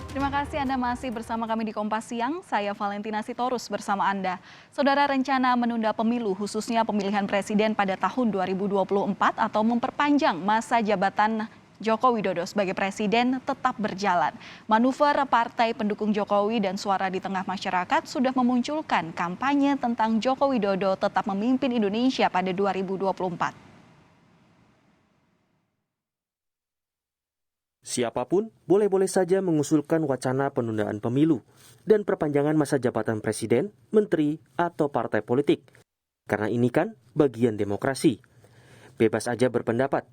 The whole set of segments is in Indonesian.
Terima kasih Anda masih bersama kami di Kompas Siang. Saya Valentina Sitorus bersama Anda. Saudara, rencana menunda pemilu khususnya pemilihan presiden pada tahun 2024 atau memperpanjang masa jabatan Joko Widodo sebagai presiden tetap berjalan. Manuver partai pendukung Jokowi dan suara di tengah masyarakat sudah memunculkan kampanye tentang Joko Widodo tetap memimpin Indonesia pada 2024. Siapapun boleh-boleh saja mengusulkan wacana penundaan pemilu dan perpanjangan masa jabatan presiden, menteri, atau partai politik. Karena ini kan bagian demokrasi. Bebas aja berpendapat.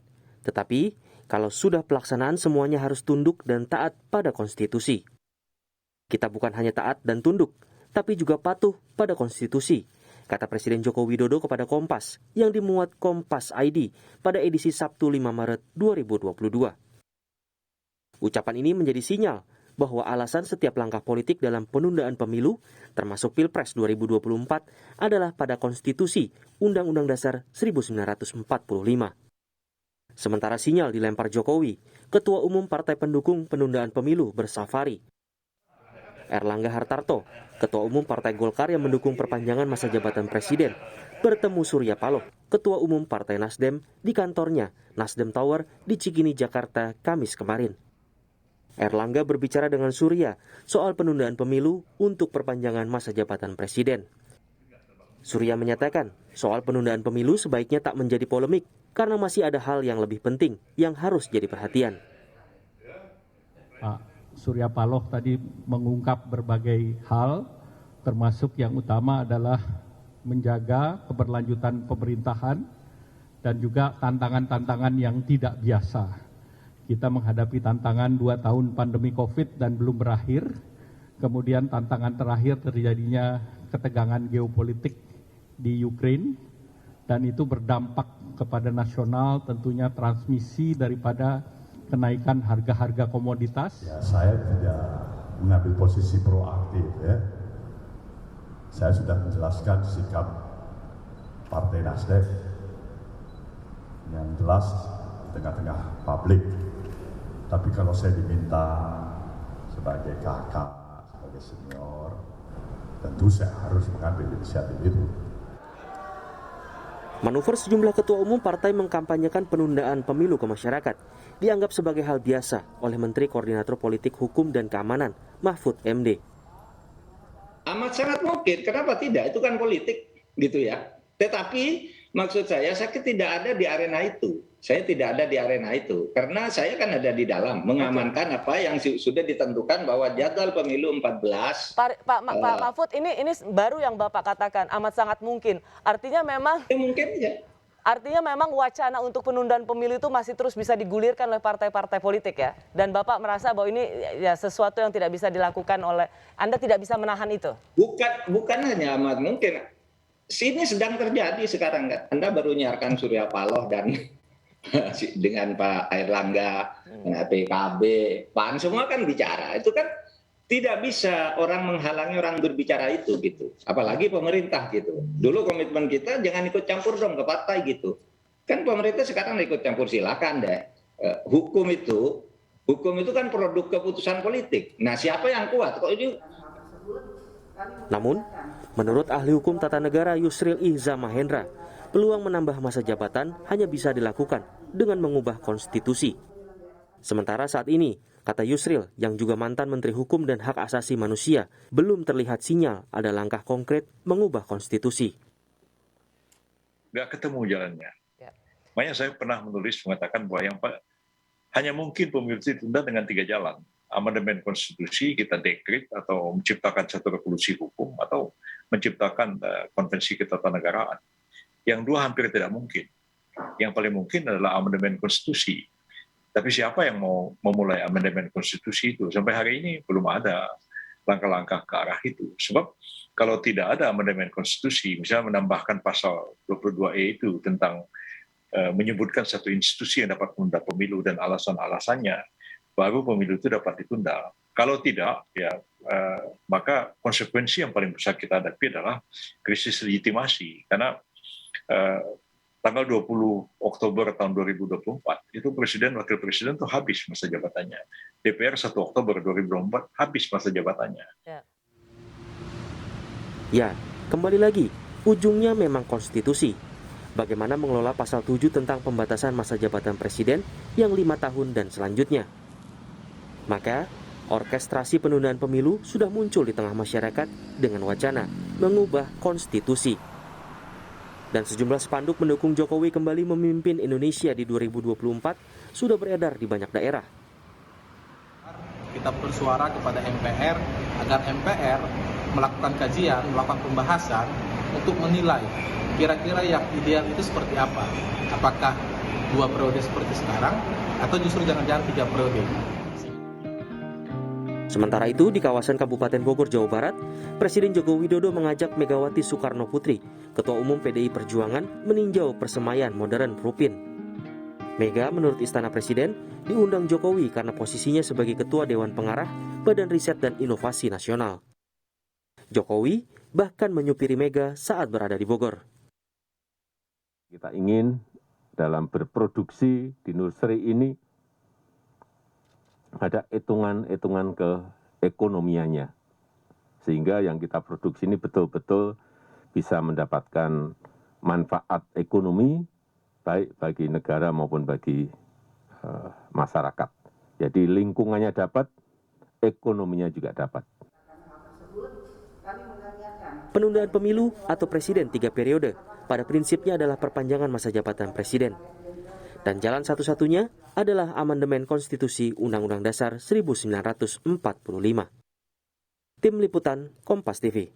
Tetapi, kalau sudah pelaksanaan semuanya harus tunduk dan taat pada konstitusi. Kita bukan hanya taat dan tunduk, tapi juga patuh pada konstitusi, kata Presiden Joko Widodo kepada Kompas yang dimuat Kompas ID pada edisi Sabtu 5 Maret 2022. Ucapan ini menjadi sinyal bahwa alasan setiap langkah politik dalam penundaan pemilu, termasuk Pilpres 2024, adalah pada konstitusi Undang-Undang Dasar 1945. Sementara sinyal dilempar Jokowi, Ketua Umum Partai Pendukung Penundaan Pemilu bersafari. Erlangga Hartarto, Ketua Umum Partai Golkar yang mendukung perpanjangan masa jabatan presiden, bertemu Surya Paloh, Ketua Umum Partai Nasdem, di kantornya Nasdem Tower di Cikini, Jakarta, Kamis kemarin. Erlangga berbicara dengan Surya soal penundaan pemilu untuk perpanjangan masa jabatan presiden. Surya menyatakan soal penundaan pemilu sebaiknya tak menjadi polemik karena masih ada hal yang lebih penting yang harus jadi perhatian. Pak Surya Paloh tadi mengungkap berbagai hal, termasuk yang utama adalah menjaga keberlanjutan pemerintahan dan juga tantangan-tantangan yang tidak biasa. Kita menghadapi tantangan 2 tahun pandemi COVID dan belum berakhir. Kemudian tantangan terakhir terjadinya ketegangan geopolitik di Ukraina. Dan itu berdampak kepada nasional, tentunya transmisi daripada kenaikan harga-harga komoditas. Ya, saya tidak mengambil posisi proaktif ya. Saya sudah menjelaskan sikap Partai Nasdem yang jelas di tengah-tengah publik. Tapi kalau saya diminta sebagai kakak, sebagai senior, tentu saya harus mengambil inisiatif itu. Manuver sejumlah ketua umum partai mengkampanyekan penundaan pemilu ke masyarakat dianggap sebagai hal biasa oleh Menteri Koordinator Politik Hukum dan Keamanan, Mahfud MD. Amat sangat mungkin, kenapa tidak? Itu kan politik, gitu ya. Tetapi maksud saya tidak ada di arena itu. Saya tidak ada di arena itu. Karena saya kan ada di dalam, mengamankan apa yang sudah ditentukan bahwa jadwal pemilu 14. Pak Mahfud, ini baru yang Bapak katakan, amat sangat mungkin. Artinya memang... Mungkin ya. Artinya memang wacana untuk penundaan pemilu itu masih terus bisa digulirkan oleh partai-partai politik ya. Dan Bapak merasa bahwa ini ya sesuatu yang tidak bisa dilakukan oleh, Anda tidak bisa menahan itu. Bukan hanya amat mungkin. Ini sedang terjadi sekarang kan. Anda baru nyiarkan Surya Paloh dan dengan Pak Erlangga, PKB, PAN semua kan bicara. Itu kan tidak bisa orang menghalangi orang berbicara itu gitu. Apalagi pemerintah gitu. Dulu komitmen kita jangan ikut campur dong ke partai gitu. Kan pemerintah sekarang ikut campur, silakan deh. Hukum itu kan produk keputusan politik. Nah, siapa yang kuat? Kok ini? Namun, menurut ahli hukum tata negara Yusril Ihza Mahendra, peluang menambah masa jabatan hanya bisa dilakukan dengan mengubah konstitusi. Sementara saat ini, kata Yusril yang juga mantan Menteri Hukum dan Hak Asasi Manusia, belum terlihat sinyal ada langkah konkret mengubah konstitusi. Nggak ketemu jalannya. Makanya saya pernah menulis mengatakan bahwa hanya mungkin pemilu ditunda dengan 3 jalan. Amandemen konstitusi, kita dekret atau menciptakan satu revolusi hukum atau menciptakan konvensi ketatanegaraan. Yang dua hampir tidak mungkin. Yang paling mungkin adalah amandemen konstitusi. Tapi siapa yang mau memulai amandemen konstitusi itu? Sampai hari ini belum ada langkah-langkah ke arah itu. Sebab kalau tidak ada amandemen konstitusi, misalnya menambahkan pasal 22E itu tentang menyebutkan satu institusi yang dapat menunda pemilu dan alasan-alasannya, baru pemilu itu dapat ditunda. Kalau tidak, ya maka konsekuensi yang paling besar kita hadapi adalah krisis legitimasi. Karena tanggal 20 Oktober tahun 2024, itu Presiden Wakil Presiden tuh habis masa jabatannya. DPR 1 Oktober 2024 habis masa jabatannya. Ya, kembali lagi, ujungnya memang konstitusi. Bagaimana mengelola pasal 7 tentang pembatasan masa jabatan presiden yang 5 tahun dan selanjutnya. Maka, orkestrasi penundaan pemilu sudah muncul di tengah masyarakat dengan wacana mengubah konstitusi. Dan sejumlah spanduk mendukung Jokowi kembali memimpin Indonesia di 2024 sudah beredar di banyak daerah. Kita bersuara kepada MPR agar MPR melakukan kajian, melakukan pembahasan untuk menilai kira-kira yang ideal itu seperti apa. Apakah 2 periode seperti sekarang atau justru jangan-jangan 3 periode. Sementara itu, di kawasan Kabupaten Bogor, Jawa Barat, Presiden Joko Widodo mengajak Megawati Soekarno Putri, Ketua Umum PDI Perjuangan, meninjau persemaian modern Rupin. Mega, menurut Istana Presiden, diundang Jokowi karena posisinya sebagai Ketua Dewan Pengarah Badan Riset dan Inovasi Nasional. Jokowi bahkan menyupiri Mega saat berada di Bogor. Kita ingin dalam berproduksi di nursery ini ada hitungan-hitungan keekonomiannya. Sehingga yang kita produksi ini betul-betul bisa mendapatkan manfaat ekonomi, baik bagi negara maupun bagi masyarakat. Jadi lingkungannya dapat, ekonominya juga dapat. Penundaan pemilu atau presiden 3 periode pada prinsipnya adalah perpanjangan masa jabatan presiden. Dan jalan satu-satunya adalah amandemen konstitusi Undang-Undang Dasar 1945. Tim Liputan, Kompas TV.